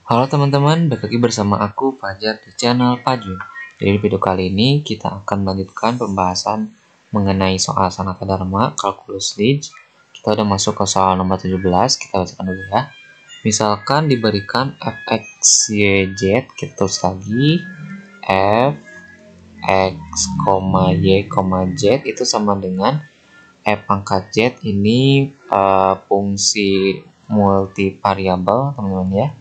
Halo teman-teman, balik lagi bersama aku Fajar di channel Fajun. Jadi di video kali ini kita akan melanjutkan pembahasan mengenai soal Sanata Dharma Kalkulus Lig. Kita udah masuk ke soal nomor 17, kita bacakan dulu ya. Misalkan diberikan fx, y, z, kita tulis lagi f, x, y, z itu sama dengan f pangkat z ini fungsi multivariabel teman-teman ya.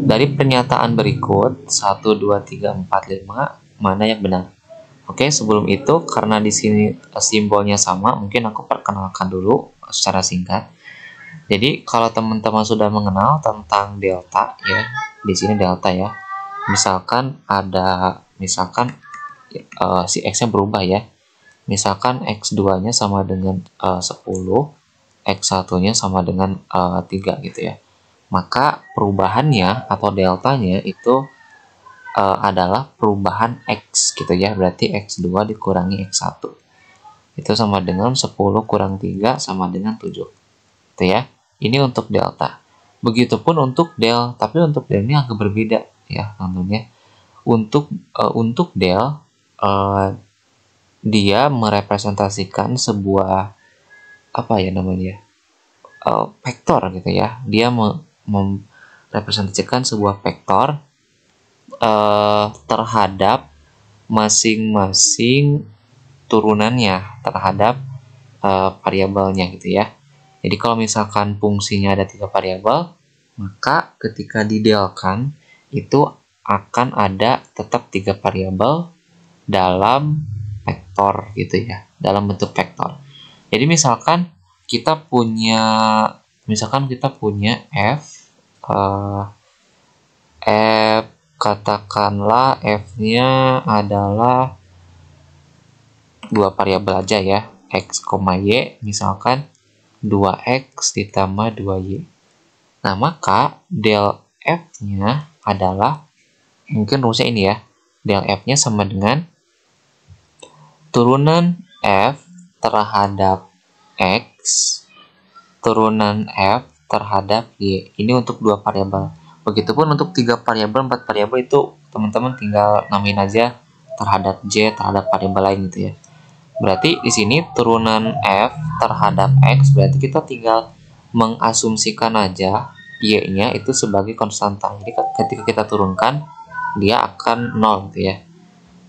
Dari pernyataan berikut 1, 2, 3, 4, 5 mana yang benar? Oke, sebelum itu karena di sini simbolnya sama, mungkin aku perkenalkan dulu secara singkat. Jadi kalau teman-teman sudah mengenal tentang delta ya, di sini delta ya. Misalkan si x-nya berubah ya. Misalkan x2-nya sama dengan 10, x1-nya sama dengan 3 gitu ya. Maka perubahannya atau deltanya itu adalah perubahan x gitu ya. Berarti x2 dikurangi x1 itu sama dengan 10 kurang 3 sama dengan 7 gitu ya. Ini untuk delta. Begitupun untuk del, tapi untuk del ini agak berbeda ya tentunya. Untuk del dia merepresentasikan sebuah apa ya namanya vektor gitu ya. Dia merepresentasikan sebuah vektor terhadap masing-masing turunannya terhadap variabelnya gitu ya. Jadi kalau misalkan fungsinya ada 3 variabel, maka ketika didelkan itu akan ada tetap 3 variabel dalam vektor gitu ya, dalam bentuk vektor. Jadi misalkan kita punya f katakanlah f-nya adalah 2 variabel aja ya, x, y, misalkan 2x ditambah 2y. Nah, maka del f-nya adalah, mungkin rumusnya ini ya, del f-nya sama dengan turunan f terhadap x turunan f terhadap y. Ini untuk 2 variabel. Begitupun untuk 3 variabel, 4 variabel itu teman-teman tinggal namain aja terhadap j, terhadap variabel lain gitu ya. Berarti di sini turunan f terhadap x, berarti kita tinggal mengasumsikan aja y-nya itu sebagai konstanta. Jadi ketika kita turunkan, dia akan 0 gitu ya.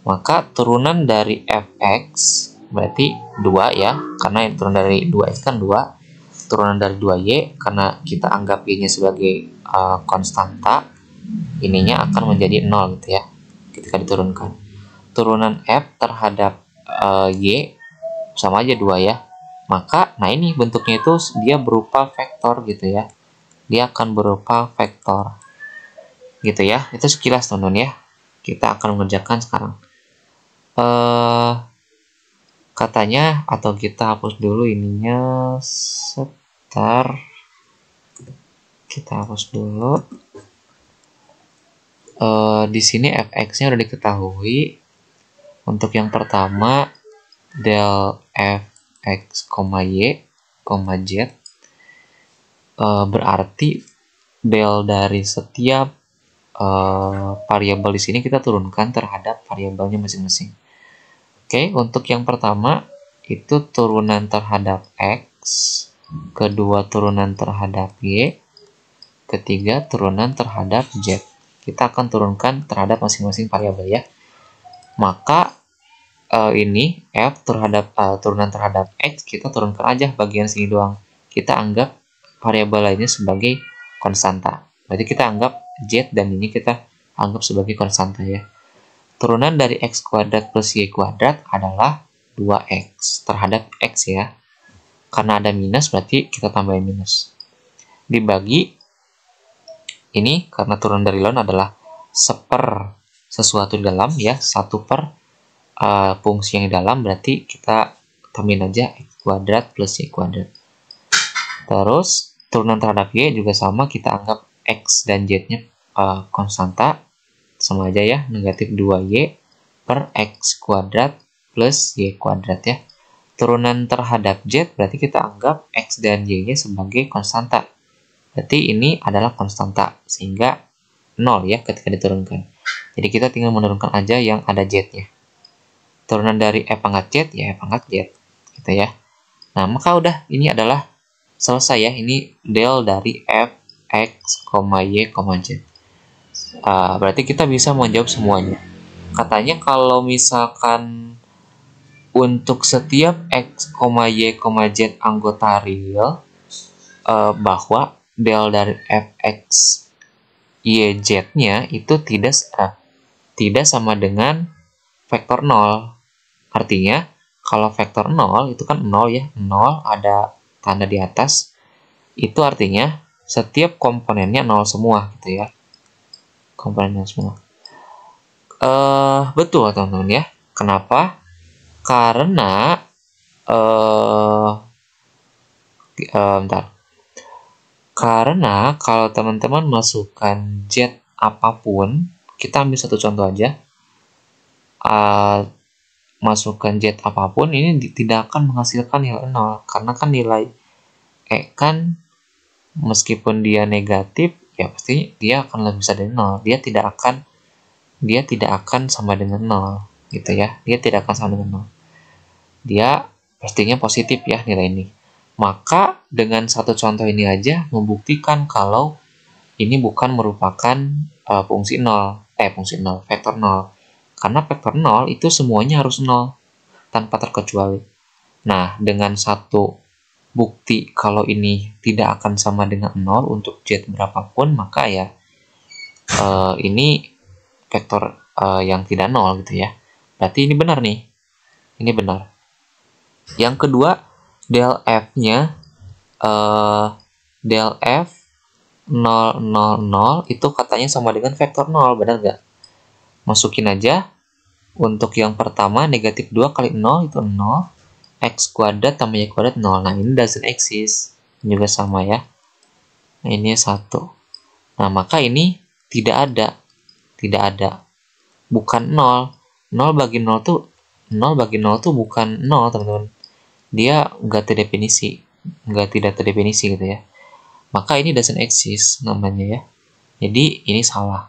Maka turunan dari fx berarti 2 ya, karena yang turun dari 2x kan 2. Turunan dari 2y, karena kita anggap y-nya sebagai konstanta, ininya akan menjadi 0 gitu ya ketika diturunkan. Turunan f terhadap y sama aja 2 ya. Maka nah ini bentuknya itu dia berupa vektor gitu ya. Dia akan berupa vektor gitu ya. Itu sekilas teman-teman ya. Kita akan mengerjakan sekarang. Katanya atau kita hapus dulu ininya sebentar. Kita hapus dulu. Di sini fx-nya udah diketahui. Untuk yang pertama del fx, y, z berarti del dari setiap variabel di sini kita turunkan terhadap variabelnya masing-masing. Oke, untuk yang pertama itu turunan terhadap x, kedua turunan terhadap y, ketiga turunan terhadap z. Kita akan turunkan terhadap masing-masing variabel ya. Maka ini f terhadap turunan terhadap x, kita turunkan aja bagian sini doang. Kita anggap variabel lainnya sebagai konstanta. Berarti kita anggap z dan ini kita anggap sebagai konstanta ya. Turunan dari x kuadrat plus y kuadrat adalah 2x terhadap x ya. Karena ada minus berarti kita tambahin minus. Dibagi ini karena turunan dari ln adalah seper sesuatu di dalam ya, 1 per fungsi yang di dalam, berarti kita tambahin aja x kuadrat plus y kuadrat. Terus turunan terhadap y juga sama, kita anggap x dan z-nya konstanta, sama aja ya, negatif 2y per x kuadrat plus y kuadrat ya. Turunan terhadap z berarti kita anggap x dan y-nya sebagai konstanta. Berarti ini adalah konstanta, sehingga 0 ya ketika diturunkan. Jadi kita tinggal menurunkan aja yang ada z-nya. Turunan dari F pangkat Z, ya F pangkat Z. Gitu ya. Nah, maka udah, ini adalah selesai ya. Ini del dari F, X, Y, Z. Berarti kita bisa menjawab semuanya. Katanya kalau misalkan untuk setiap X, Y, Z anggota real, bahwa del dari F, X, Y, Z-nya itu tidak sama dengan vektor 0. Artinya, kalau vektor 0 itu kan 0 ya, 0 ada tanda di atas, itu artinya setiap komponennya 0 semua gitu ya. Komponennya semua. Betul teman-teman ya. Kenapa? Karena bentar. Karena kalau teman-teman masukkan Z apapun, kita ambil satu contoh aja. Masukkan Z apapun, ini tidak akan menghasilkan nilai 0. Karena kan nilai E kan meskipun dia negatif, ya pasti dia akan lebih besar dari 0. Dia tidak akan sama dengan 0. Gitu ya. Dia tidak akan sama dengan 0. Dia pastinya positif ya nilai ini. Maka dengan satu contoh ini aja membuktikan kalau ini bukan merupakan fungsi 0, vektor 0. Karena vektor 0 itu semuanya harus 0 tanpa terkecuali. Nah, dengan satu bukti kalau ini tidak akan sama dengan 0 untuk Z berapapun, maka ya ini vektor yang tidak 0 gitu ya. Berarti ini benar nih. Ini benar. Yang kedua, del F-nya del F 0, 0, 0 itu katanya sama dengan vektor 0, benar nggak? Masukin aja. Untuk yang pertama, negatif 2 kali 0 itu 0. X kuadrat tambah Y kuadrat 0. Nah, ini doesn't exist. Ini juga sama ya. Nah, ini 1. Nah, maka ini tidak ada. Tidak ada. Bukan 0. 0 bagi 0 tuh bukan 0, teman-teman. Dia nggak terdefinisi. Tidak terdefinisi gitu ya. Maka ini doesn't exist namanya ya. Jadi ini salah.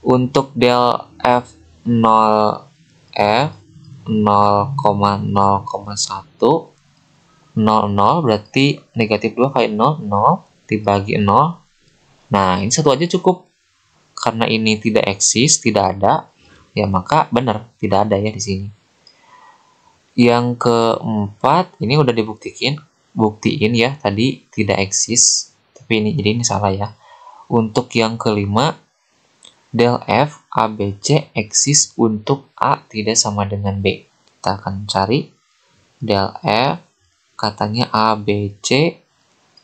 Untuk del F 0 F 0,0,1 00 berarti negatif 2 kali 0 0 dibagi 0. Nah, ini satu aja cukup. Karena ini tidak eksis, tidak ada, ya maka benar tidak ada ya di sini. Yang keempat, ini udah buktiin ya tadi tidak eksis, tapi ini jadi ini salah ya. Untuk yang kelima, del F ABC eksis untuk A tidak sama dengan B. Kita akan cari del F, katanya ABC,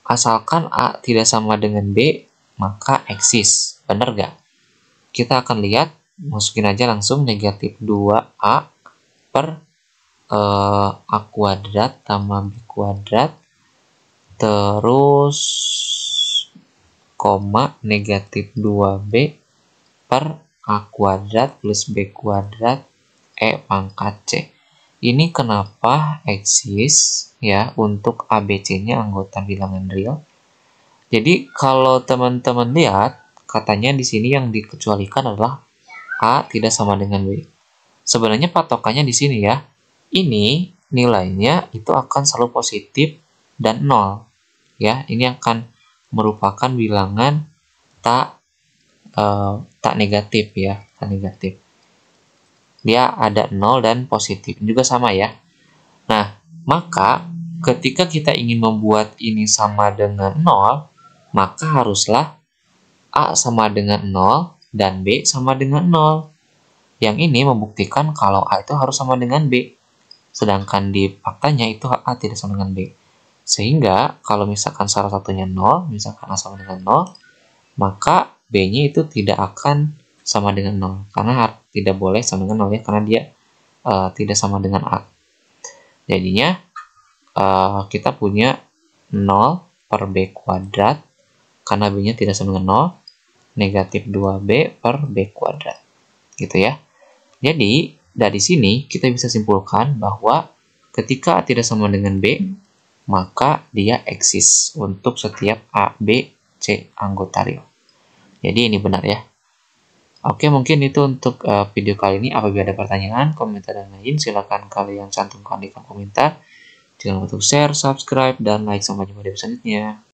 asalkan A tidak sama dengan B, maka eksis. Benar nggak? Kita akan lihat, masukin aja langsung negatif 2A per A kuadrat tambah B kuadrat, terus koma negatif 2B per A kuadrat plus B kuadrat E pangkat C. Ini kenapa eksis ya untuk ABC-nya anggota bilangan real. Jadi kalau teman-teman lihat, katanya di sini yang dikecualikan adalah A tidak sama dengan B. Sebenarnya patokannya di sini ya. Ini nilainya itu akan selalu positif dan 0. Ya, ini akan merupakan bilangan tak negatif ya, tak negatif. Dia ada 0 dan positif juga sama ya. Nah, maka ketika kita ingin membuat ini sama dengan 0, maka haruslah A sama dengan 0 dan B sama dengan 0. Yang ini membuktikan kalau A itu harus sama dengan B. Sedangkan di faktanya itu A tidak sama dengan B. Sehingga kalau misalkan salah satunya 0, misalkan A sama dengan 0, maka B-nya itu tidak akan sama dengan 0. Karena tidak boleh sama dengan 0 ya, karena dia tidak sama dengan A. Jadinya kita punya 0 per B kuadrat, karena B-nya tidak sama dengan 0, negatif 2B per B kuadrat. Gitu ya. Jadi, dari sini kita bisa simpulkan bahwa ketika A tidak sama dengan B, maka dia eksis untuk setiap A, B, C anggota real. Jadi ini benar ya. Oke, mungkin itu untuk video kali ini. Apabila ada pertanyaan, komentar, dan lain, silakan kalian cantumkan di kolom komentar. Jangan lupa untuk share, subscribe, dan like. Sampai jumpa di video selanjutnya.